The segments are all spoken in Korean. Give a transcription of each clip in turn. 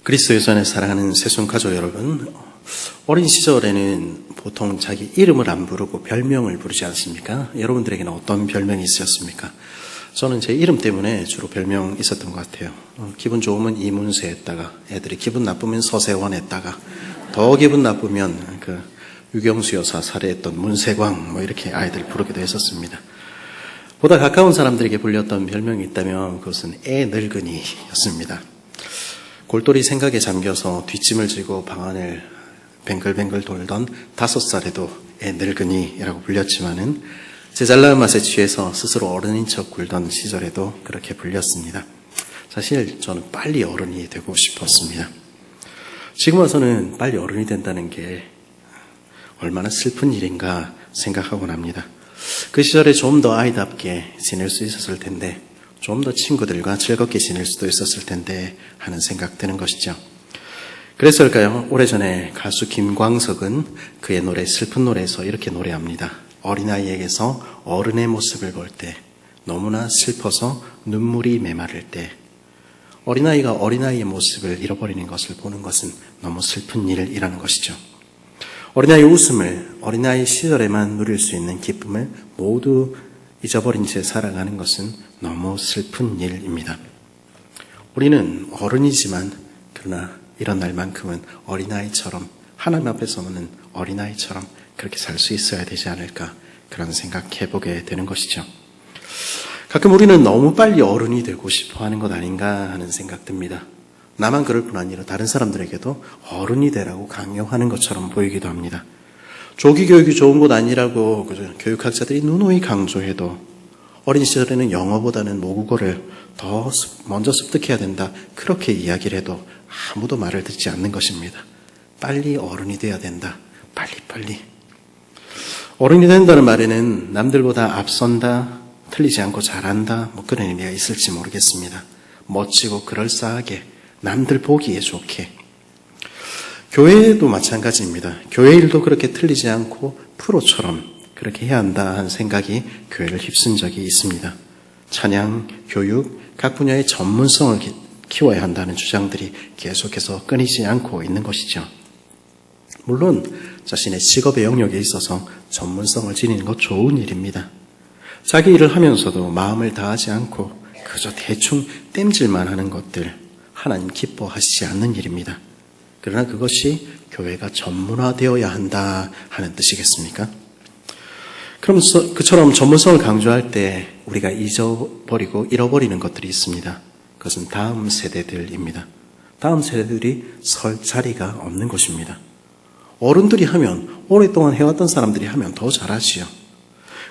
그리스도의 전에 사랑하는 새순 가족 여러분, 어린 시절에는 보통 자기 이름을 안 부르고 별명을 부르지 않습니까? 여러분들에게는 어떤 별명이 있으셨습니까? 저는 제 이름 때문에 주로 별명 있었던 것 같아요. 기분 좋으면 이문세 했다가, 애들이 기분 나쁘면 서세원 했다가, 더 기분 나쁘면 유경수 여사 살해했던 문세광 이렇게 아이들 부르기도 했었습니다. 보다 가까운 사람들에게 불렸던 별명이 있다면 그것은 애 늙은이였습니다. 골똘히 생각에 잠겨서 뒷짐을 지고 방 안을 뱅글뱅글 돌던 5살에도 애 늙은이라고 불렸지만은 제 잘나은 맛에 취해서 스스로 어른인 척 굴던 시절에도 그렇게 불렸습니다. 사실 저는 빨리 어른이 되고 싶었습니다. 지금 와서는 빨리 어른이 된다는 게 얼마나 슬픈 일인가 생각하곤 합니다. 그 시절에 좀 더 아이답게 지낼 수 있었을 텐데, 좀 더 친구들과 즐겁게 지낼 수도 있었을 텐데 하는 생각 드는 것이죠. 그랬을까요? 오래전에 가수 김광석은 그의 노래 슬픈 노래에서 이렇게 노래합니다. 어린아이에게서 어른의 모습을 볼 때, 너무나 슬퍼서 눈물이 메마를 때, 어린아이가 어린아이의 모습을 잃어버리는 것을 보는 것은 너무 슬픈 일이라는 것이죠. 어린아이의 웃음을, 어린아이 시절에만 누릴 수 있는 기쁨을 모두 잊어버린 채 살아가는 것은 너무 슬픈 일입니다. 우리는 어른이지만 그러나 이런 날만큼은 어린아이처럼, 하나님 앞에서는 어린아이처럼 그렇게 살 수 있어야 되지 않을까, 그런 생각해보게 되는 것이죠. 가끔 우리는 너무 빨리 어른이 되고 싶어하는 것 아닌가 하는 생각 듭니다. 나만 그럴 뿐 아니라 다른 사람들에게도 어른이 되라고 강요하는 것처럼 보이기도 합니다. 조기 교육이 좋은 것 아니라고 교육학자들이 누누이 강조해도 어린 시절에는 영어보다는 모국어를 더 먼저 습득해야 된다, 그렇게 이야기를 해도 아무도 말을 듣지 않는 것입니다. 빨리 어른이 돼야 된다. 빨리. 어른이 된다는 말에는 남들보다 앞선다, 틀리지 않고 잘한다, 그런 의미가 있을지 모르겠습니다. 멋지고 그럴싸하게, 남들 보기에 좋게. 교회도 마찬가지입니다. 교회 일도 그렇게 틀리지 않고 프로처럼 그렇게 해야 한다 하는 생각이 교회를 휩쓴 적이 있습니다. 찬양, 교육, 각 분야의 전문성을 키워야 한다는 주장들이 계속해서 끊이지 않고 있는 것이죠. 물론 자신의 직업의 영역에 있어서 전문성을 지니는 것 좋은 일입니다. 자기 일을 하면서도 마음을 다하지 않고 그저 대충 땜질만 하는 것들, 하나님 기뻐하시지 않는 일입니다. 그러나 그것이 교회가 전문화되어야 한다 하는 뜻이겠습니까? 그럼 그처럼 전문성을 강조할 때 우리가 잊어버리고 잃어버리는 것들이 있습니다. 그것은 다음 세대들입니다. 다음 세대들이 설 자리가 없는 것입니다. 어른들이 하면, 오랫동안 해왔던 사람들이 하면 더 잘하지요.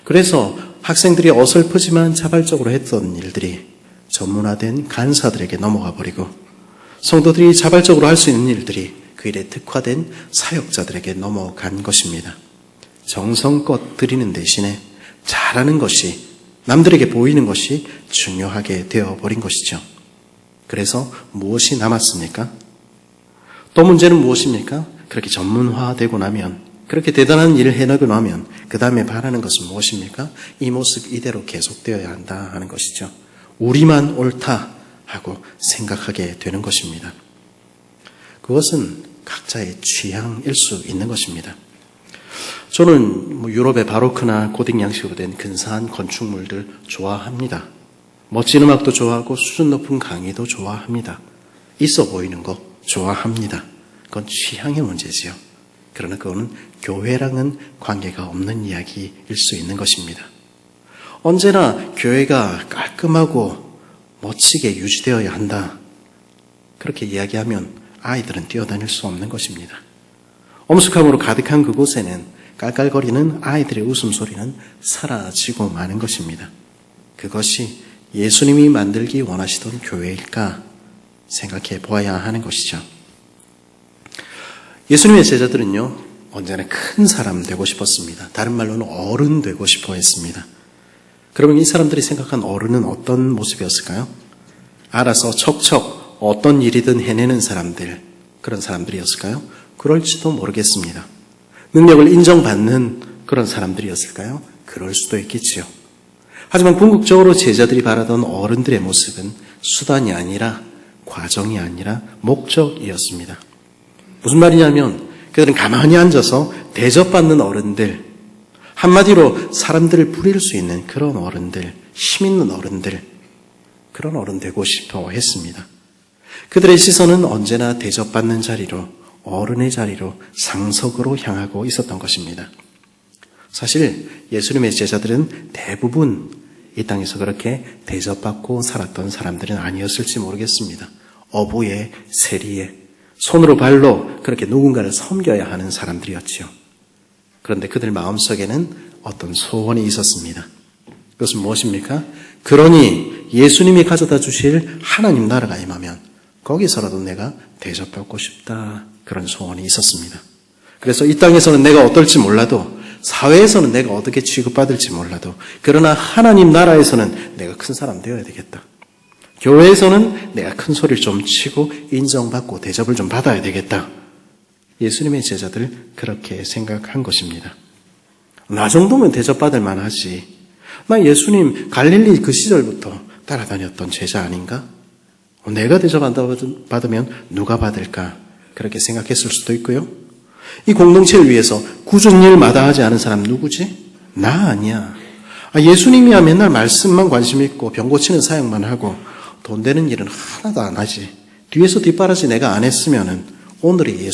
그래서 학생들이 어설프지만 자발적으로 했던 일들이 전문화된 간사들에게 넘어가 버리고, 성도들이 자발적으로 할 수 있는 일들이 그 일에 특화된 사역자들에게 넘어간 것입니다. 정성껏 드리는 대신에 잘하는 것이, 남들에게 보이는 것이 중요하게 되어버린 것이죠. 그래서 무엇이 남았습니까? 또 문제는 무엇입니까? 그렇게 전문화되고 나면, 그렇게 대단한 일을 해내고 나면 그 다음에 바라는 것은 무엇입니까? 이 모습 이대로 계속되어야 한다 하는 것이죠. 우리만 옳다 하고 생각하게 되는 것입니다. 그것은 각자의 취향일 수 있는 것입니다. 저는 유럽의 바로크나 고딕 양식으로 된 근사한 건축물들 좋아합니다. 멋진 음악도 좋아하고 수준 높은 강의도 좋아합니다. 있어 보이는 거 좋아합니다. 그건 취향의 문제지요. 그러나 그거는 교회랑은 관계가 없는 이야기일 수 있는 것입니다. 언제나 교회가 깔끔하고 멋지게 유지되어야 한다, 그렇게 이야기하면 아이들은 뛰어다닐 수 없는 것입니다. 엄숙함으로 가득한 그곳에는 깔깔거리는 아이들의 웃음소리는 사라지고 마는 것입니다. 그것이 예수님이 만들기 원하시던 교회일까 생각해 보아야 하는 것이죠. 예수님의 제자들은요, 언제나 큰 사람 되고 싶었습니다. 다른 말로는 어른 되고 싶어 했습니다. 그러면 이 사람들이 생각한 어른은 어떤 모습이었을까요? 알아서 척척 어떤 일이든 해내는 사람들, 그런 사람들이었을까요? 그럴지도 모르겠습니다. 능력을 인정받는 그런 사람들이었을까요? 그럴 수도 있겠지요. 하지만 궁극적으로 제자들이 바라던 어른들의 모습은 수단이 아니라 과정이 아니라 목적이었습니다. 무슨 말이냐면 그들은 가만히 앉아서 대접받는 어른들, 한마디로 사람들을 부릴 수 있는 그런 어른들, 힘 있는 어른들, 그런 어른 되고 싶어 했습니다. 그들의 시선은 언제나 대접받는 자리로, 어른의 자리로, 상석으로 향하고 있었던 것입니다. 사실 예수님의 제자들은 대부분 이 땅에서 그렇게 대접받고 살았던 사람들은 아니었을지 모르겠습니다. 어부의, 세리의, 손으로 발로 그렇게 누군가를 섬겨야 하는 사람들이었지요. 그런데 그들 마음속에는 어떤 소원이 있었습니다. 그것은 무엇입니까? 그러니 예수님이 가져다 주실 하나님 나라가 임하면 거기서라도 내가 대접받고 싶다. 그런 소원이 있었습니다. 그래서 이 땅에서는 내가 어떨지 몰라도, 사회에서는 내가 어떻게 취급받을지 몰라도, 그러나 하나님 나라에서는 내가 큰 사람 되어야 되겠다. 교회에서는 내가 큰 소리를 좀 치고 인정받고 대접을 좀 받아야 되겠다. 예수님의 제자들 그렇게 생각한 것입니다. 나 정도면 대접받을 만하지. 나 예수님 갈릴리 그 시절부터 따라다녔던 제자 아닌가? 내가 대접받으면 누가 받을까? 그렇게 생각했을 수도 있고요. 이 공동체를 위해서 꾸준히 일 마다하지 않은 사람 누구지? 나 아니야. 예수님이야 맨날 말씀만 관심 있고 병 고치는 사역만 하고 돈 되는 일은 하나도 안 하지. 뒤에서 뒷바라지 내가 안 했으면은 오늘의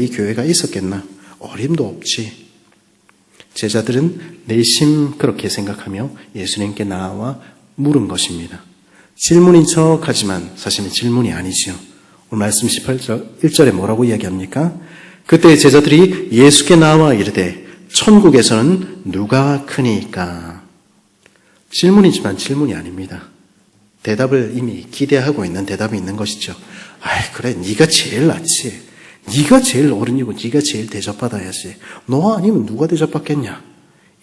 이 교회가 있었겠나? 어림도 없지. 제자들은 내심 그렇게 생각하며 예수님께 나와 물은 것입니다. 질문인 척하지만 사실은 질문이 아니지요. 오늘 말씀 1절에 뭐라고 이야기합니까? 그때 제자들이 예수께 나와 이르되 천국에서는 누가 크니까? 질문이지만 질문이 아닙니다. 대답을 이미 기대하고 있는 대답이 있는 것이죠. 그래, 네가 제일 낫지. 네가 제일 어른이고 네가 제일 대접받아야지. 너 아니면 누가 대접받겠냐?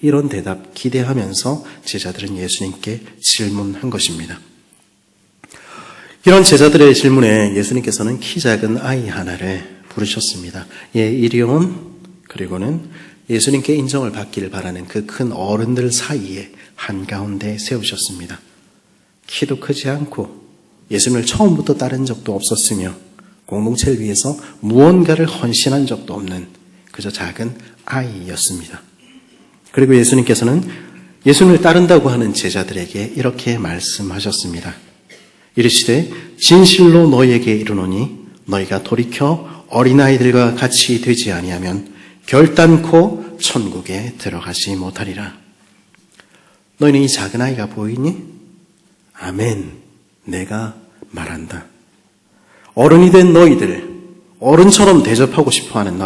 이런 대답 기대하면서 제자들은 예수님께 질문한 것입니다. 이런 제자들의 질문에 예수님께서는 키 작은 아이 하나를 부르셨습니다. 이리 온. 그리고는 예수님께 인정을 받기를 바라는 그 큰 어른들 사이에 한가운데 세우셨습니다. 키도 크지 않고 예수님을 처음부터 따른 적도 없었으며 공동체를 위해서 무언가를 헌신한 적도 없는 그저 작은 아이였습니다. 그리고 예수님께서는 예수님을 따른다고 하는 제자들에게 이렇게 말씀하셨습니다. 이르시되 진실로 너희에게 이르노니 너희가 돌이켜 어린아이들과 같이 되지 아니하면 결단코 천국에 들어가지 못하리라. 너희는 이 작은 아이가 보이니? 아멘. 내가 말한다. 어른이 된 너희들, 어른처럼 대접하고 싶어하는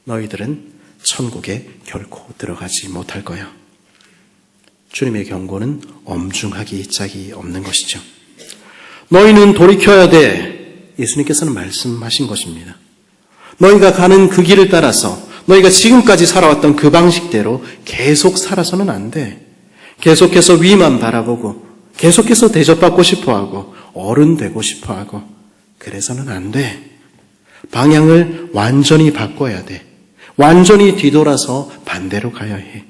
너희들은 천국에 결코 들어가지 못할 거야. 주님의 경고는 엄중하기 짝이 없는 것이죠. 너희는 돌이켜야 돼. 예수님께서는 말씀하신 것입니다. 너희가 가는 그 길을 따라서 너희가 지금까지 살아왔던 그 방식대로 계속 살아서는 안 돼. 계속해서 위만 바라보고 계속해서 대접받고 싶어하고 어른 되고 싶어하고 그래서는 안 돼. 방향을 완전히 바꿔야 돼. 완전히 뒤돌아서 반대로 가야 해.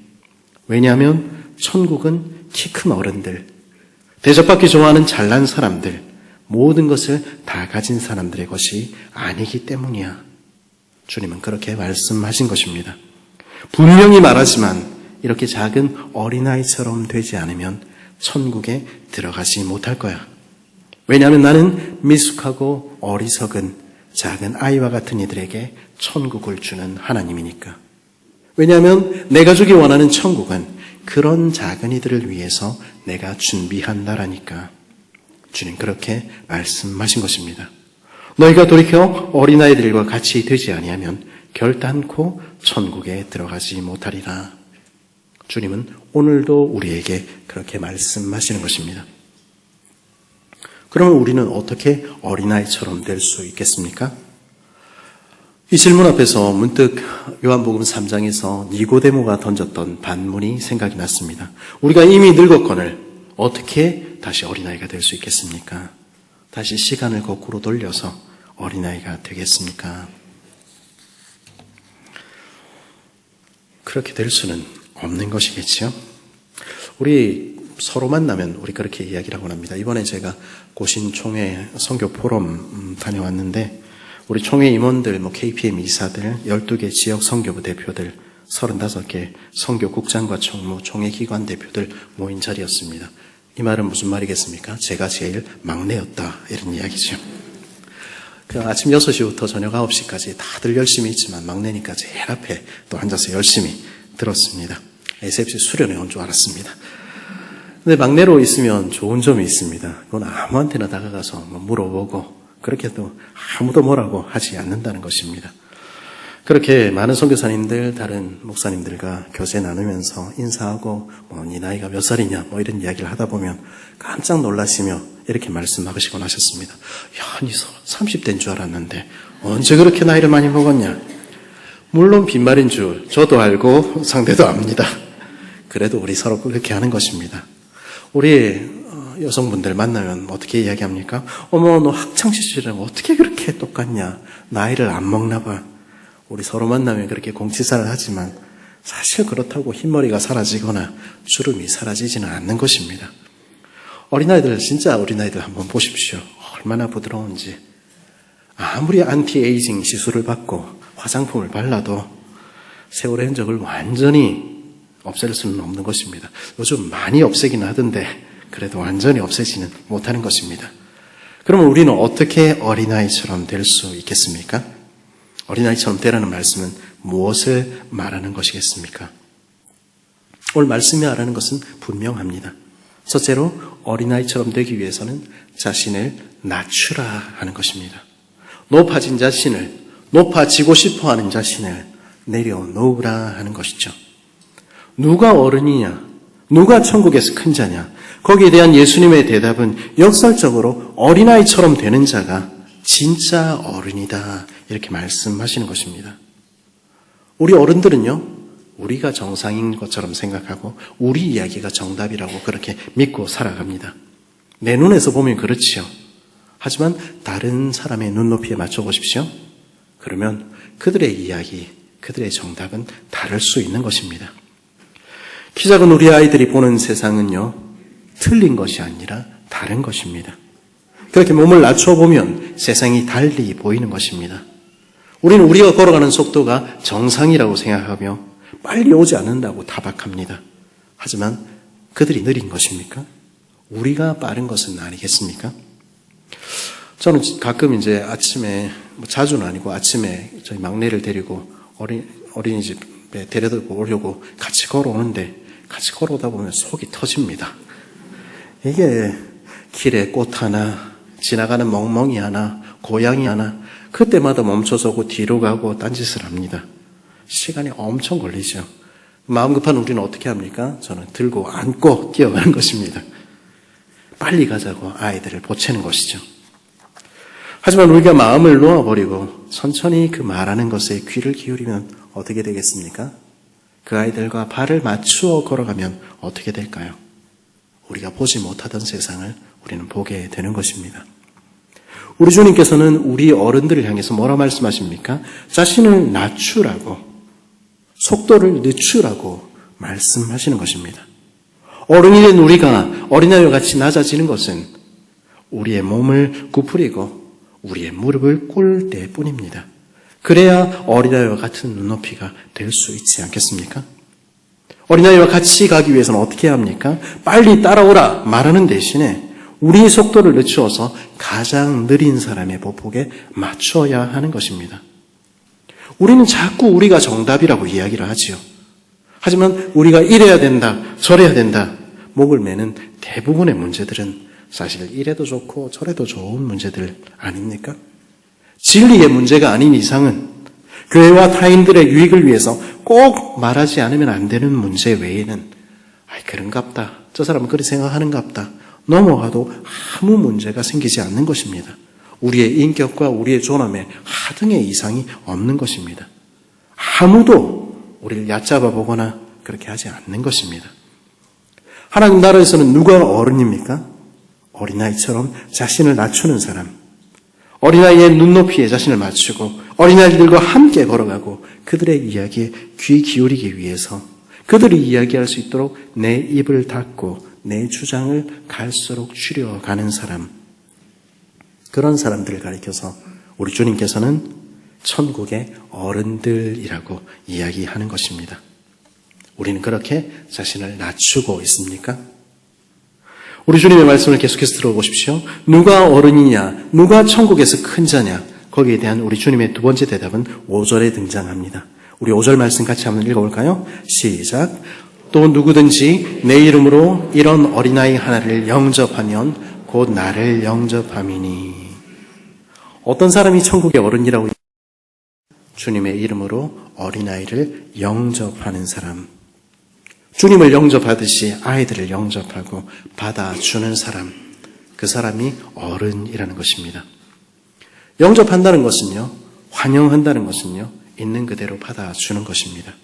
왜냐하면 천국은 키 큰 어른들, 대접받기 좋아하는 잘난 사람들, 모든 것을 다 가진 사람들의 것이 아니기 때문이야. 주님은 그렇게 말씀하신 것입니다. 분명히 말하지만 이렇게 작은 어린아이처럼 되지 않으면 천국에 들어가지 못할 거야. 왜냐하면 나는 미숙하고 어리석은 작은 아이와 같은 이들에게 천국을 주는 하나님이니까. 왜냐하면 내가 주기 원하는 천국은 그런 작은 이들을 위해서 내가 준비한 나라니까. 주님 그렇게 말씀하신 것입니다. 너희가 돌이켜 어린아이들과 같이 되지 아니하면 결단코 천국에 들어가지 못하리라. 주님은 오늘도 우리에게 그렇게 말씀하시는 것입니다. 그러면 우리는 어떻게 어린아이처럼 될 수 있겠습니까? 이 질문 앞에서 문득 요한복음 3장에서 니고데모가 던졌던 반문이 생각이 났습니다. 우리가 이미 늙었거늘 어떻게 다시 어린아이가 될 수 있겠습니까? 다시 시간을 거꾸로 돌려서 어린아이가 되겠습니까? 그렇게 될 수는 없는 것이겠지요. 우리 서로 만나면 우리 그렇게 이야기를 하곤 합니다. 이번에 제가 고신총회 선교 포럼 다녀왔는데 우리 총회 임원들, KPM 이사들, 12개 지역 선교부 대표들, 35개 선교국장과 총무, 총회 기관 대표들 모인 자리였습니다. 이 말은 무슨 말이겠습니까? 제가 제일 막내였다, 이런 이야기죠. 아침 6시부터 저녁 9시까지 다들 열심히 있지만 막내니까 제일 앞에 또 앉아서 열심히 들었습니다. SFC 수련회 온 줄 알았습니다. 근데 막내로 있으면 좋은 점이 있습니다. 그건 아무한테나 다가가서 물어보고 그렇게 또 아무도 뭐라고 하지 않는다는 것입니다. 그렇게 많은 선교사님들, 다른 목사님들과 교제 나누면서 인사하고 네 나이가 몇 살이냐 이런 이야기를 하다 보면 깜짝 놀라시며 이렇게 말씀하시곤 하셨습니다. 야, 니 30대인 줄 알았는데 언제 그렇게 나이를 많이 먹었냐? 물론 빈말인 줄 저도 알고 상대도 압니다. 그래도 우리 서로 그렇게 하는 것입니다. 우리 여성분들 만나면 어떻게 이야기합니까? 어머, 너 학창시절이랑 어떻게 그렇게 똑같냐? 나이를 안 먹나 봐. 우리 서로 만나면 그렇게 공치사를 하지만 사실 그렇다고 흰머리가 사라지거나 주름이 사라지지는 않는 것입니다. 어린아이들, 진짜 어린아이들 한번 보십시오. 얼마나 부드러운지. 아무리 안티에이징 시술을 받고 화장품을 발라도 세월의 흔적을 완전히 없앨 수는 없는 것입니다. 요즘 많이 없애기는 하던데 그래도 완전히 없애지는 못하는 것입니다. 그러면 우리는 어떻게 어린아이처럼 될 수 있겠습니까? 어린아이처럼 되라는 말씀은 무엇을 말하는 것이겠습니까? 오늘 말씀이 말하는 것은 분명합니다. 첫째로 어린아이처럼 되기 위해서는 자신을 낮추라 하는 것입니다. 높아진 자신을, 높아지고 싶어하는 자신을 내려놓으라 하는 것이죠. 누가 어른이냐? 누가 천국에서 큰 자냐? 거기에 대한 예수님의 대답은 역설적으로 어린아이처럼 되는 자가 진짜 어른이다, 이렇게 말씀하시는 것입니다. 우리 어른들은요, 우리가 정상인 것처럼 생각하고 우리 이야기가 정답이라고 그렇게 믿고 살아갑니다. 내 눈에서 보면 그렇지요. 하지만 다른 사람의 눈높이에 맞춰보십시오. 그러면 그들의 이야기, 그들의 정답은 다를 수 있는 것입니다. 키 작은 우리 아이들이 보는 세상은요, 틀린 것이 아니라 다른 것입니다. 그렇게 몸을 낮춰보면 세상이 달리 보이는 것입니다. 우리는 우리가 걸어가는 속도가 정상이라고 생각하며 빨리 오지 않는다고 타박합니다. 하지만 그들이 느린 것입니까? 우리가 빠른 것은 아니겠습니까? 저는 가끔 이제 아침에, 자주는 아니고 아침에 저희 막내를 데리고 어린이집에 데려다 오려고 같이 걸어오는데 같이 걸어오다 보면 속이 터집니다. 이게 길에 꽃 하나, 지나가는 멍멍이 하나, 고양이 하나, 그때마다 멈춰서고 뒤로 가고 딴짓을 합니다. 시간이 엄청 걸리죠. 마음 급한 우리는 어떻게 합니까? 저는 들고 안고 뛰어가는 것입니다. 빨리 가자고 아이들을 보채는 것이죠. 하지만 우리가 마음을 놓아버리고 천천히 그 말하는 것에 귀를 기울이면 어떻게 되겠습니까? 그 아이들과 발을 맞추어 걸어가면 어떻게 될까요? 우리가 보지 못하던 세상을 우리는 보게 되는 것입니다. 우리 주님께서는 우리 어른들을 향해서 뭐라 말씀하십니까? 자신을 낮추라고, 속도를 늦추라고 말씀하시는 것입니다. 어른이 된 우리가 어린아이와 같이 낮아지는 것은 우리의 몸을 구부리고 우리의 무릎을 꿇을 때뿐입니다. 그래야 어린아이와 같은 눈높이가 될 수 있지 않겠습니까? 어린아이와 같이 가기 위해서는 어떻게 해야 합니까? 빨리 따라오라 말하는 대신에 우리의 속도를 늦추어서 가장 느린 사람의 보폭에 맞춰야 하는 것입니다. 우리는 자꾸 우리가 정답이라고 이야기를 하지요. 하지만 우리가 이래야 된다, 저래야 된다, 목을 매는 대부분의 문제들은 사실 이래도 좋고 저래도 좋은 문제들 아닙니까? 진리의 문제가 아닌 이상은 교회와 타인들의 유익을 위해서 꼭 말하지 않으면 안 되는 문제 외에는 그런갑다, 저 사람은 그렇게 생각하는갑다 넘어가도 아무 문제가 생기지 않는 것입니다. 우리의 인격과 우리의 존엄에 하등의 이상이 없는 것입니다. 아무도 우리를 얕잡아 보거나 그렇게 하지 않는 것입니다. 하나님 나라에서는 누가 어른입니까? 어린아이처럼 자신을 낮추는 사람, 어린아이의 눈높이에 자신을 맞추고 어린아이들과 함께 걸어가고 그들의 이야기에 귀 기울이기 위해서 그들이 이야기할 수 있도록 내 입을 닫고 내 주장을 갈수록 줄여가는 사람, 그런 사람들을 가리켜서 우리 주님께서는 천국의 어른들이라고 이야기하는 것입니다. 우리는 그렇게 자신을 낮추고 있습니까? 우리 주님의 말씀을 계속해서 들어보십시오. 누가 어른이냐, 누가 천국에서 큰 자냐, 거기에 대한 우리 주님의 두 번째 대답은 5절에 등장합니다. 우리 5절 말씀 같이 한번 읽어볼까요? 시작. 또 누구든지 내 이름으로 이런 어린아이 하나를 영접하면 곧 나를 영접함이니. 어떤 사람이 천국의 어른이라고 주님의 이름으로 어린아이를 영접하는 사람, 주님을 영접하듯이 아이들을 영접하고 받아주는 사람, 그 사람이 어른이라는 것입니다. 영접한다는 것은요, 환영한다는 것은요, 있는 그대로 받아주는 것입니다.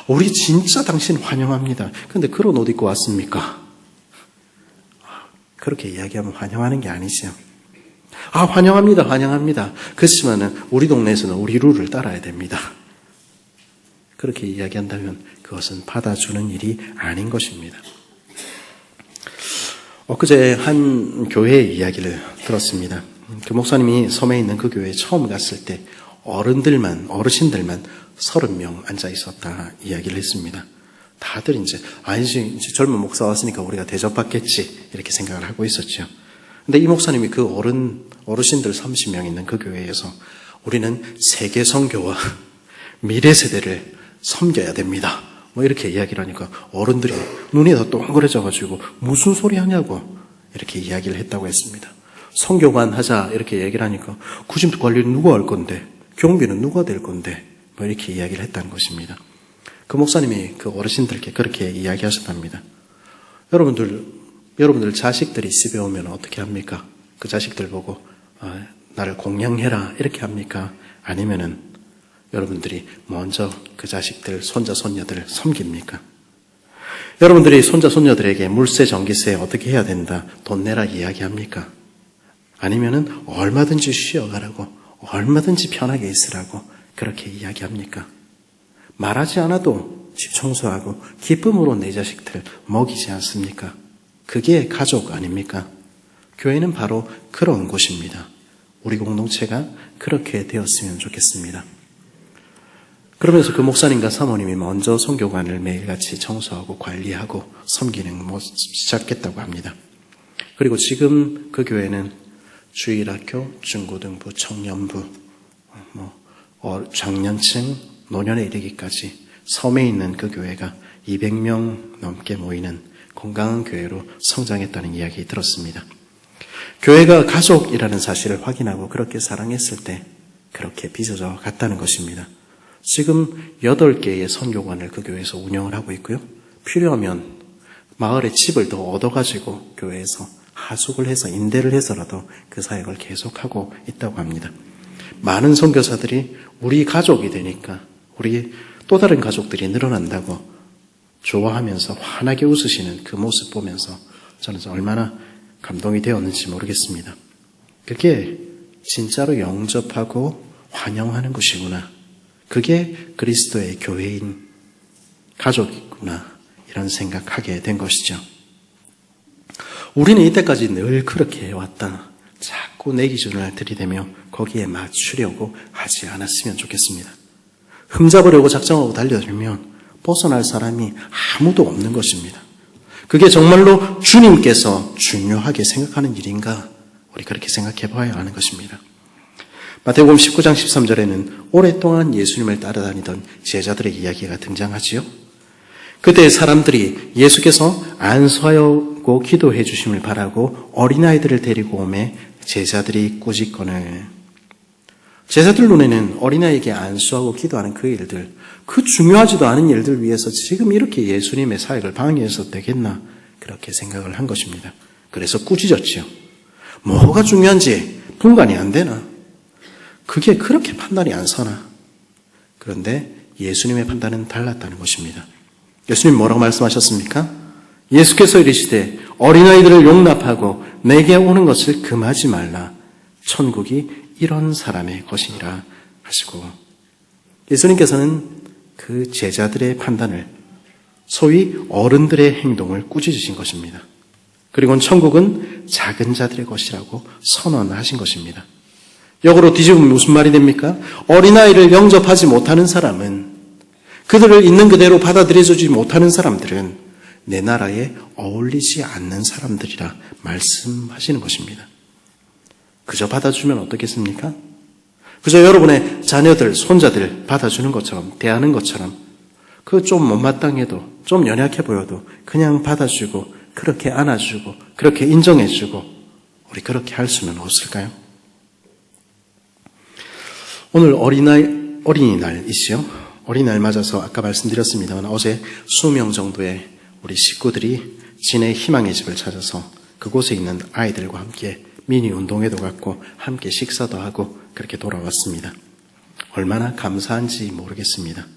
우리 진짜 당신 환영합니다. 그런데 그런 옷 입고 왔습니까? 그렇게 이야기하면 환영하는 게 아니죠. 환영합니다, 환영합니다. 그렇지만은 우리 동네에서는 우리 룰을 따라야 됩니다. 그렇게 이야기한다면 그것은 받아주는 일이 아닌 것입니다. 엊그제 한 교회의 이야기를 들었습니다. 그 목사님이 섬에 있는 그 교회에 처음 갔을 때 어르신들만 30명 앉아 있었다 이야기를 했습니다. 다들 이제 젊은 목사 왔으니까 우리가 대접받겠지 이렇게 생각을 하고 있었죠. 근데 이 목사님이 그 어르신들 30명 있는 그 교회에서 우리는 세계 선교와 미래 세대를 섬겨야 됩니다. 이렇게 이야기를 하니까 어른들이 눈이 다 동그래져가지고 무슨 소리 하냐고 이렇게 이야기를 했다고 했습니다. 선교관 하자 이렇게 얘기를 하니까 구심 관리는 누가 할 건데, 경비는 누가 될 건데, 이렇게 이야기를 했다는 것입니다. 그 목사님이 그 어르신들께 그렇게 이야기하셨답니다. 여러분들 자식들이 집에 오면 어떻게 합니까? 그 자식들 보고 나를 공양해라 이렇게 합니까? 아니면은 여러분들이 먼저 그 자식들, 손자, 손녀들을 섬깁니까? 여러분들이 손자, 손녀들에게 물세, 전기세 어떻게 해야 된다, 돈 내라 이야기합니까? 아니면은 얼마든지 쉬어가라고, 얼마든지 편하게 있으라고 그렇게 이야기합니까? 말하지 않아도 집 청소하고 기쁨으로 내 자식들 먹이지 않습니까? 그게 가족 아닙니까? 교회는 바로 그런 곳입니다. 우리 공동체가 그렇게 되었으면 좋겠습니다. 그러면서 그 목사님과 사모님이 먼저 선교관을 매일같이 청소하고 관리하고 섬기는 모습 시작했다고 합니다. 그리고 지금 그 교회는 주일학교, 중고등부, 청년부, 장년층, 노년에 이르기까지 섬에 있는 그 교회가 200명 넘게 모이는 건강한 교회로 성장했다는 이야기 들었습니다. 교회가 가족이라는 사실을 확인하고 그렇게 사랑했을 때 그렇게 빚어져 갔다는 것입니다. 지금 8개의 선교관을 그 교회에서 운영을 하고 있고요. 필요하면 마을에 집을 더 얻어가지고 교회에서 하숙을 해서 임대를 해서라도 그 사역을 계속하고 있다고 합니다. 많은 선교사들이 우리 가족이 되니까 우리 또 다른 가족들이 늘어난다고 좋아하면서 환하게 웃으시는 그 모습 보면서 저는 얼마나 감동이 되었는지 모르겠습니다. 그게 진짜로 영접하고 환영하는 것이구나. 그게 그리스도의 교회인 가족이구나. 이런 생각하게 된 것이죠. 우리는 이때까지 늘 그렇게 해왔다. 자꾸 내 기준을 들이대며 거기에 맞추려고 하지 않았으면 좋겠습니다. 흠잡으려고 작정하고 달려들면 벗어날 사람이 아무도 없는 것입니다. 그게 정말로 주님께서 중요하게 생각하는 일인가? 우리 그렇게 생각해 봐야 하는 것입니다. 마태복음 19장 13절에는 오랫동안 예수님을 따라다니던 제자들의 이야기가 등장하지요. 그때 사람들이 예수께서 안수하고 기도해 주심을 바라고 어린아이들을 데리고 오매 제자들이 꾸짖거늘. 제자들 눈에는 어린아이에게 안수하고 기도하는 그 일들, 그 중요하지도 않은 일들 위해서 지금 이렇게 예수님의 사역을 방해해서 되겠나 그렇게 생각을 한 것입니다. 그래서 꾸짖었죠. 뭐가 중요한지 분간이 안 되나? 그게 그렇게 판단이 안 서나? 그런데 예수님의 판단은 달랐다는 것입니다. 예수님 뭐라고 말씀하셨습니까? 예수께서 이르시되 어린아이들을 용납하고 내게 오는 것을 금하지 말라. 천국이 이런 사람의 것이니라 하시고, 예수님께서는 그 제자들의 판단을, 소위 어른들의 행동을 꾸짖으신 것입니다. 그리고 천국은 작은 자들의 것이라고 선언하신 것입니다. 역으로 뒤집으면 무슨 말이 됩니까? 어린아이를 영접하지 못하는 사람은, 그들을 있는 그대로 받아들여주지 못하는 사람들은 내 나라에 어울리지 않는 사람들이라 말씀하시는 것입니다. 그저 받아주면 어떻겠습니까? 그저 여러분의 자녀들, 손자들 받아주는 것처럼, 대하는 것처럼, 그 좀 못마땅해도, 좀 연약해 보여도 그냥 받아주고, 그렇게 안아주고, 그렇게 인정해주고, 우리 그렇게 할 수는 없을까요? 오늘 어린이날이시요. 어린이날 맞아서 아까 말씀드렸습니다만 어제 20명 정도의 우리 식구들이 진해 희망의 집을 찾아서 그곳에 있는 아이들과 함께 미니 운동회도 갔고 함께 식사도 하고 그렇게 돌아왔습니다. 얼마나 감사한지 모르겠습니다.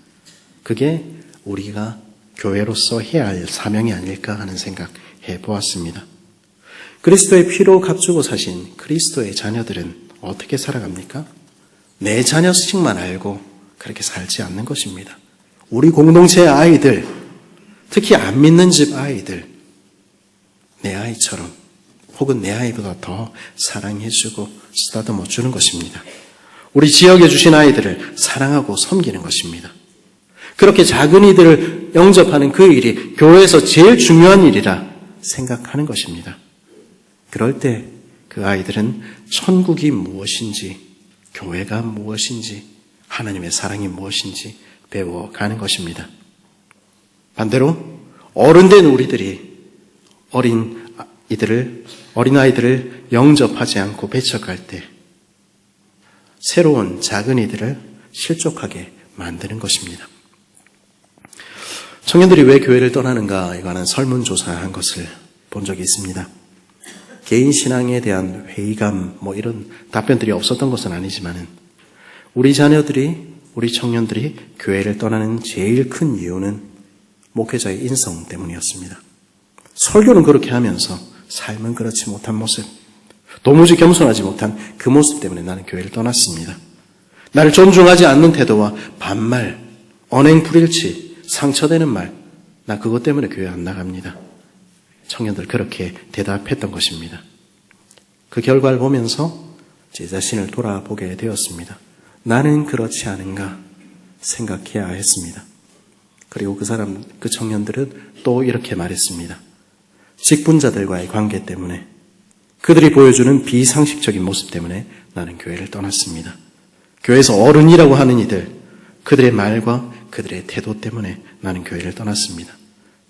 그게 우리가 교회로서 해야 할 사명이 아닐까 하는 생각 해보았습니다. 그리스도의 피로 값주고 사신 그리스도의 자녀들은 어떻게 살아갑니까? 내 자녀씩만 알고 그렇게 살지 않는 것입니다. 우리 공동체의 아이들, 특히 안 믿는 집 아이들, 내 아이처럼 혹은 내 아이보다 더 사랑해주고 쓰다듬어 주는 것입니다. 우리 지역에 주신 아이들을 사랑하고 섬기는 것입니다. 그렇게 작은 이들을 영접하는 그 일이 교회에서 제일 중요한 일이라 생각하는 것입니다. 그럴 때 그 아이들은 천국이 무엇인지, 교회가 무엇인지, 하나님의 사랑이 무엇인지 배워가는 것입니다. 반대로 어른된 우리들이 어린아이들을 영접하지 않고 배척할 때 새로운 작은 이들을 실족하게 만드는 것입니다. 청년들이 왜 교회를 떠나는가 이거는 설문조사한 것을 본 적이 있습니다. 개인 신앙에 대한 회의감 이런 답변들이 없었던 것은 아니지만은 우리 자녀들이, 우리 청년들이 교회를 떠나는 제일 큰 이유는 목회자의 인성 때문이었습니다. 설교는 그렇게 하면서 삶은 그렇지 못한 모습, 도무지 겸손하지 못한 그 모습 때문에 나는 교회를 떠났습니다. 나를 존중하지 않는 태도와 반말, 언행 불일치, 상처되는 말, 나 그것 때문에 교회 안 나갑니다. 청년들 그렇게 대답했던 것입니다. 그 결과를 보면서 제 자신을 돌아보게 되었습니다. 나는 그렇지 않은가 생각해야 했습니다. 그리고 그 청년들은 또 이렇게 말했습니다. 직분자들과의 관계 때문에, 그들이 보여주는 비상식적인 모습 때문에 나는 교회를 떠났습니다. 교회에서 어른이라고 하는 이들, 그들의 말과 그들의 태도 때문에 나는 교회를 떠났습니다.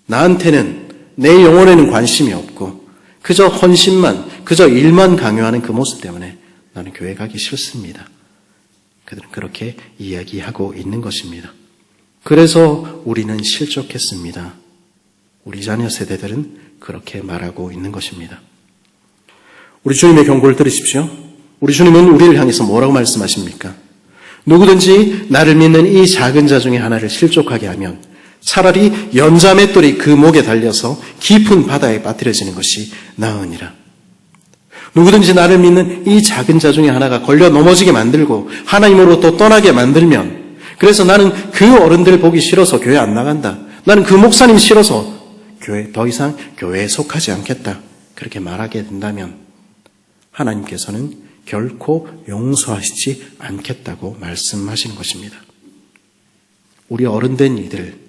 나한테는, 내 영혼에는 관심이 없고 그저 헌신만, 그저 일만 강요하는 그 모습 때문에 나는 교회 가기 싫습니다. 그들은 그렇게 이야기하고 있는 것입니다. 그래서 우리는 실족했습니다. 우리 자녀 세대들은 그렇게 말하고 있는 것입니다. 우리 주님의 경고를 들으십시오. 우리 주님은 우리를 향해서 뭐라고 말씀하십니까? 누구든지 나를 믿는 이 작은 자 중에 하나를 실족하게 하면 차라리 연자맷돌이 그 목에 달려서 깊은 바다에 빠뜨려지는 것이 나으니라. 누구든지 나를 믿는 이 작은 자 중에 하나가 걸려 넘어지게 만들고 하나님으로부터 떠나게 만들면, 그래서 나는 그 어른들 보기 싫어서 교회 안 나간다, 나는 그 목사님 싫어서 더 이상 교회에 속하지 않겠다, 그렇게 말하게 된다면 하나님께서는 결코 용서하시지 않겠다고 말씀하시는 것입니다. 우리 어른된 이들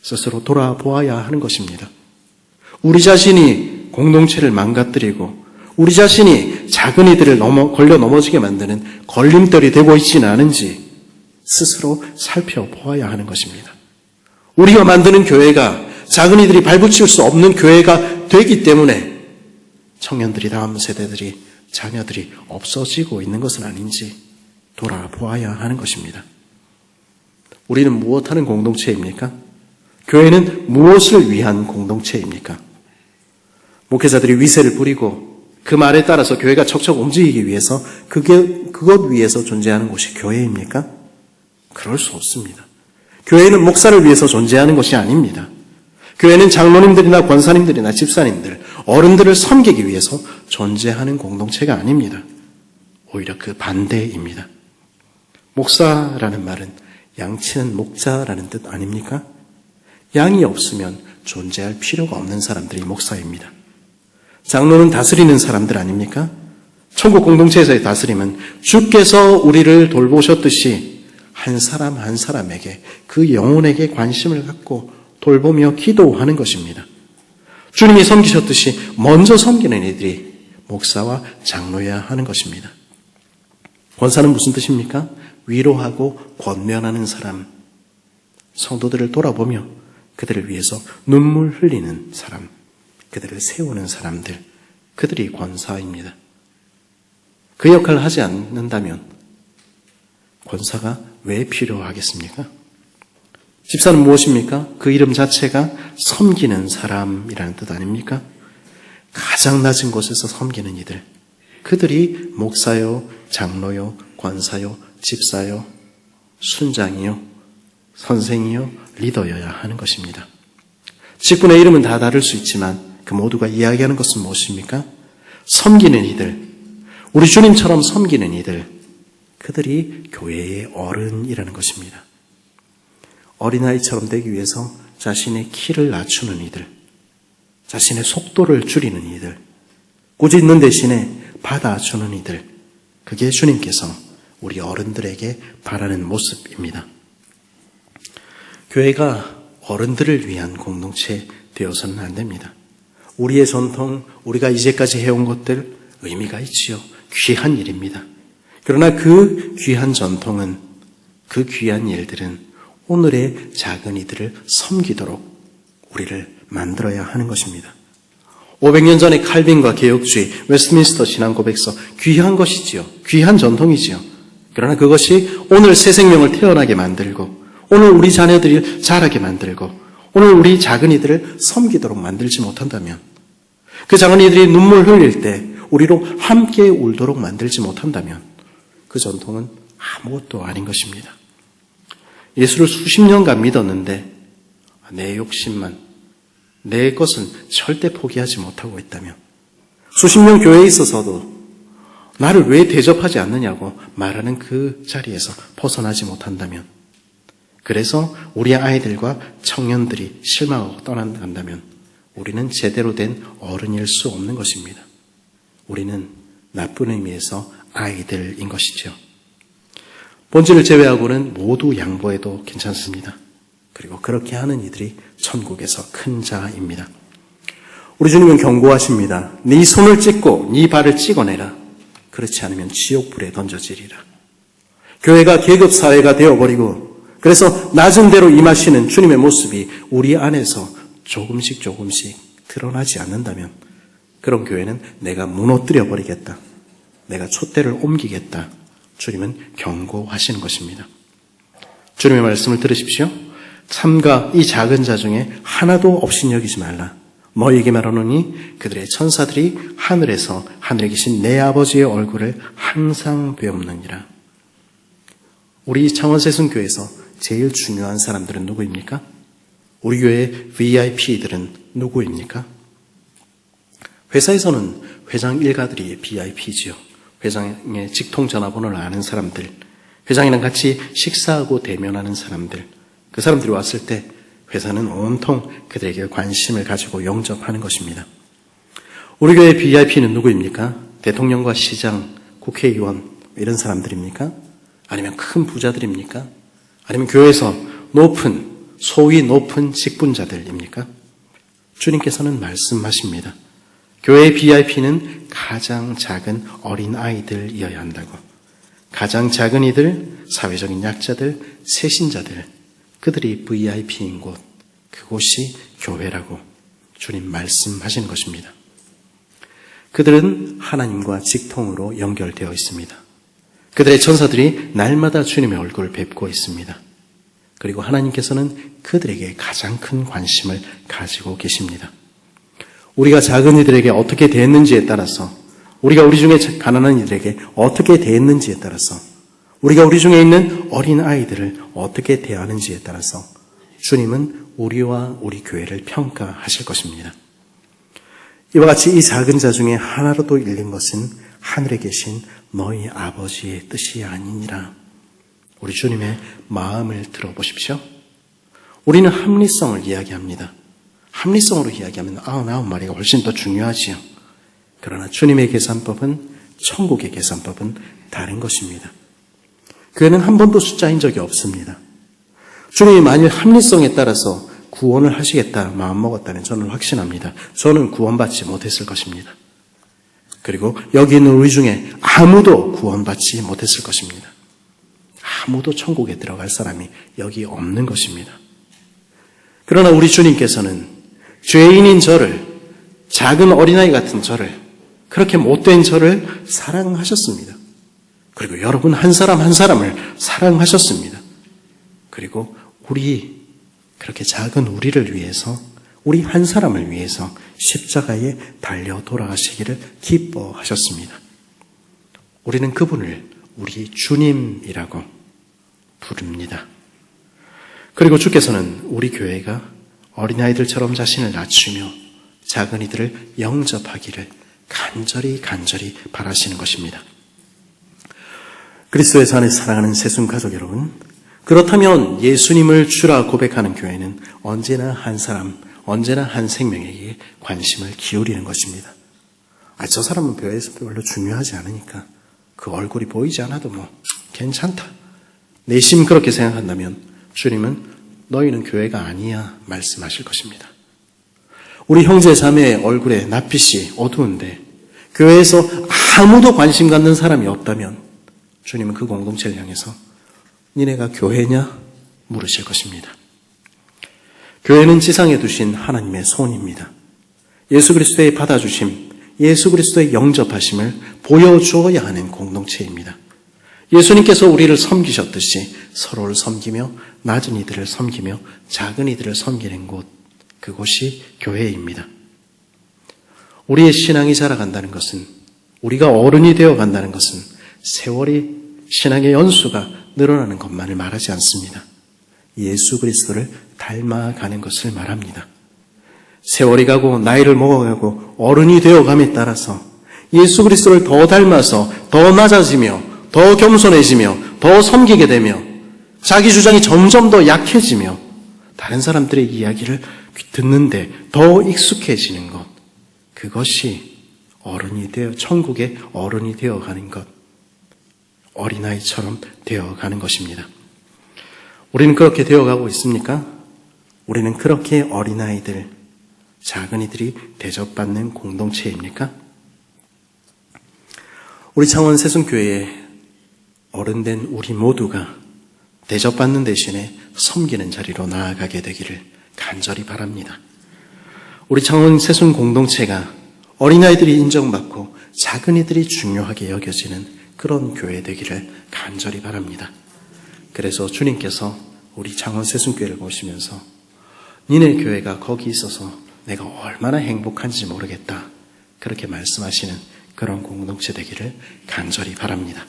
스스로 돌아보아야 하는 것입니다. 우리 자신이 공동체를 망가뜨리고 우리 자신이 작은 이들을 걸려 넘어지게 만드는 걸림돌이 되고 있지는 않은지 스스로 살펴보아야 하는 것입니다. 우리가 만드는 교회가 작은 이들이 발붙일 수 없는 교회가 되기 때문에 청년들이, 다음 세대들이, 자녀들이 없어지고 있는 것은 아닌지 돌아보아야 하는 것입니다. 우리는 무엇하는 공동체입니까? 교회는 무엇을 위한 공동체입니까? 목회자들이 위세를 부리고 그 말에 따라서 교회가 척척 움직이기 위해서 그것 위해서 존재하는 곳이 교회입니까? 그럴 수 없습니다. 교회는 목사를 위해서 존재하는 것이 아닙니다. 교회는 장로님들이나 권사님들이나 집사님들, 어른들을 섬기기 위해서 존재하는 공동체가 아닙니다. 오히려 그 반대입니다. 목사라는 말은 양치는 목자라는 뜻 아닙니까? 양이 없으면 존재할 필요가 없는 사람들이 목사입니다. 장로는 다스리는 사람들 아닙니까? 천국 공동체에서의 다스림은 주께서 우리를 돌보셨듯이 한 사람 한 사람에게 그 영혼에게 관심을 갖고 돌보며 기도하는 것입니다. 주님이 섬기셨듯이 먼저 섬기는 이들이 목사와 장로여야 하는 것입니다. 권사는 무슨 뜻입니까? 위로하고 권면하는 사람, 성도들을 돌아보며 그들을 위해서 눈물 흘리는 사람, 그들을 세우는 사람들, 그들이 권사입니다. 그 역할을 하지 않는다면 권사가 왜 필요하겠습니까? 집사는 무엇입니까? 그 이름 자체가 섬기는 사람이라는 뜻 아닙니까? 가장 낮은 곳에서 섬기는 이들, 그들이 목사요, 장로요, 권사요, 집사요, 순장이요, 선생이요, 리더여야 하는 것입니다. 직분의 이름은 다 다를 수 있지만 그 모두가 이야기하는 것은 무엇입니까? 섬기는 이들, 우리 주님처럼 섬기는 이들, 그들이 교회의 어른이라는 것입니다. 어린아이처럼 되기 위해서 자신의 키를 낮추는 이들, 자신의 속도를 줄이는 이들, 꾸짖는 대신에 받아주는 이들, 그게 주님께서 우리 어른들에게 바라는 모습입니다. 교회가 어른들을 위한 공동체 되어서는 안 됩니다. 우리의 전통, 우리가 이제까지 해온 것들 의미가 있지요. 귀한 일입니다. 그러나 그 귀한 전통은, 그 귀한 일들은 오늘의 작은 이들을 섬기도록 우리를 만들어야 하는 것입니다. 500년 전에 칼빈과 개혁주의, 웨스트민스터 신앙고백서, 귀한 것이지요. 귀한 전통이지요. 그러나 그것이 오늘 새 생명을 태어나게 만들고, 오늘 우리 자녀들이 자라게 만들고, 오늘 우리 작은 이들을 섬기도록 만들지 못한다면, 그 작은 이들이 눈물 흘릴 때 우리로 함께 울도록 만들지 못한다면 그 전통은 아무것도 아닌 것입니다. 예수를 수십 년간 믿었는데 내 욕심만, 내 것은 절대 포기하지 못하고 있다면, 수십 년 교회에 있어서도 나를 왜 대접하지 않느냐고 말하는 그 자리에서 벗어나지 못한다면, 그래서 우리 아이들과 청년들이 실망하고 떠난다면 우리는 제대로 된 어른일 수 없는 것입니다. 우리는 나쁜 의미에서 아이들인 것이죠. 본질을 제외하고는 모두 양보해도 괜찮습니다. 그리고 그렇게 하는 이들이 천국에서 큰 자입니다. 우리 주님은 경고하십니다. 네 손을 찢고 네 발을 찍어내라. 그렇지 않으면 지옥불에 던져지리라. 교회가 계급사회가 되어버리고, 그래서 낮은 데로 임하시는 주님의 모습이 우리 안에서 조금씩 드러나지 않는다면 그런 교회는 내가 무너뜨려 버리겠다, 내가 촛대를 옮기겠다, 주님은 경고하시는 것입니다. 주님의 말씀을 들으십시오. 삼가 이 작은 자 중에 하나도 없인 여기지 말라. 너희에게 말하노니 그들의 천사들이 하늘에서 하늘에 계신 내 아버지의 얼굴을 항상 배움느니라. 우리 창원세순교회에서 제일 중요한 사람들은 누구입니까? 우리 교회의 VIP들은 누구입니까? 회사에서는 회장 일가들이 VIP지요. 회장의 직통 전화번호를 아는 사람들, 회장이랑 같이 식사하고 대면하는 사람들, 그 사람들이 왔을 때 회사는 온통 그들에게 관심을 가지고 영접하는 것입니다. 우리 교회의 VIP는 누구입니까? 대통령과 시장, 국회의원 이런 사람들입니까? 아니면 큰 부자들입니까? 아니면 교회에서 소위 높은 직분자들입니까? 주님께서는 말씀하십니다. 교회의 VIP는 가장 작은 어린 아이들이어야 한다고. 가장 작은 이들, 사회적인 약자들, 새신자들, 그들이 VIP인 곳, 그곳이 교회라고 주님 말씀하시는 것입니다. 그들은 하나님과 직통으로 연결되어 있습니다. 그들의 천사들이 날마다 주님의 얼굴을 뵙고 있습니다. 그리고 하나님께서는 그들에게 가장 큰 관심을 가지고 계십니다. 우리가 작은 이들에게 어떻게 대했는지에 따라서, 우리가 우리 중에 가난한 이들에게 어떻게 대했는지에 따라서, 우리가 우리 중에 있는 어린 아이들을 어떻게 대하는지에 따라서 주님은 우리와 우리 교회를 평가하실 것입니다. 이와 같이 이 작은 자 중에 하나로도 일린 것은 하늘에 계신 너희 아버지의 뜻이 아니니라. 우리 주님의 마음을 들어보십시오. 우리는 합리성을 이야기합니다. 합리성으로 이야기하면 99마리가 훨씬 더 중요하지요. 그러나 주님의 계산법은, 천국의 계산법은 다른 것입니다. 교회는 한 번도 숫자인 적이 없습니다. 주님이 만일 합리성에 따라서 구원을 하시겠다 마음먹었다면 저는 확신합니다. 저는 구원받지 못했을 것입니다. 그리고 여기 있는 우리 중에 아무도 구원받지 못했을 것입니다. 아무도 천국에 들어갈 사람이 여기 없는 것입니다. 그러나 우리 주님께서는 죄인인 저를, 작은 어린아이 같은 저를, 그렇게 못된 저를 사랑하셨습니다. 그리고 여러분 한 사람 한 사람을 사랑하셨습니다. 그리고 그렇게 작은 우리를 위해서, 우리 한 사람을 위해서 십자가에 달려 돌아가시기를 기뻐하셨습니다. 우리는 그분을 우리 주님이라고 부릅니다. 그리고 주께서는 우리 교회가 어린아이들처럼 자신을 낮추며 작은 이들을 영접하기를 간절히 바라시는 것입니다. 그리스도의 안에 사랑하는 새순 가족 여러분, 그렇다면 예수님을 주라 고백하는 교회는 언제나 한 사람, 언제나 한 생명에게 관심을 기울이는 것입니다. 저 사람은 교회에서 별로 중요하지 않으니까 그 얼굴이 보이지 않아도 뭐 괜찮다. 내심 그렇게 생각한다면 주님은 너희는 교회가 아니야 말씀하실 것입니다. 우리 형제 자매의 얼굴에 낯빛이 어두운데 교회에서 아무도 관심 갖는 사람이 없다면 주님은 그 공동체를 향해서 니네가 교회냐? 물으실 것입니다. 교회는 지상에 두신 하나님의 손입니다. 예수 그리스도의 받아주심, 예수 그리스도의 영접하심을 보여주어야 하는 공동체입니다. 예수님께서 우리를 섬기셨듯이 서로를 섬기며 낮은 이들을 섬기며 작은 이들을 섬기는 곳, 그곳이 교회입니다. 우리의 신앙이 자라간다는 것은, 우리가 어른이 되어 간다는 것은 세월이, 신앙의 연수가 늘어나는 것만을 말하지 않습니다. 예수 그리스도를 닮아가는 것을 말합니다. 세월이 가고 나이를 먹어가고 어른이 되어감에 따라서 예수 그리스도를 더 닮아서 더 낮아지며 더 겸손해지며 더 섬기게 되며 자기 주장이 점점 더 약해지며 다른 사람들의 이야기를 듣는데 더 익숙해지는 것, 그것이 어른이 되어, 천국의 어른이 되어가는 것, 어린아이처럼 되어가는 것입니다. 우리는 그렇게 되어가고 있습니까? 우리는 그렇게 어린아이들, 작은이들이 대접받는 공동체입니까? 우리 창원 새순교회에 어른된 우리 모두가 대접받는 대신에 섬기는 자리로 나아가게 되기를 간절히 바랍니다. 우리 창원 새순 공동체가 어린아이들이 인정받고 작은이들이 중요하게 여겨지는 그런 교회 되기를 간절히 바랍니다. 그래서 주님께서 우리 창원 새순교회를 보시면서 니네 교회가 거기 있어서 내가 얼마나 행복한지 모르겠다, 그렇게 말씀하시는 그런 공동체 되기를 간절히 바랍니다.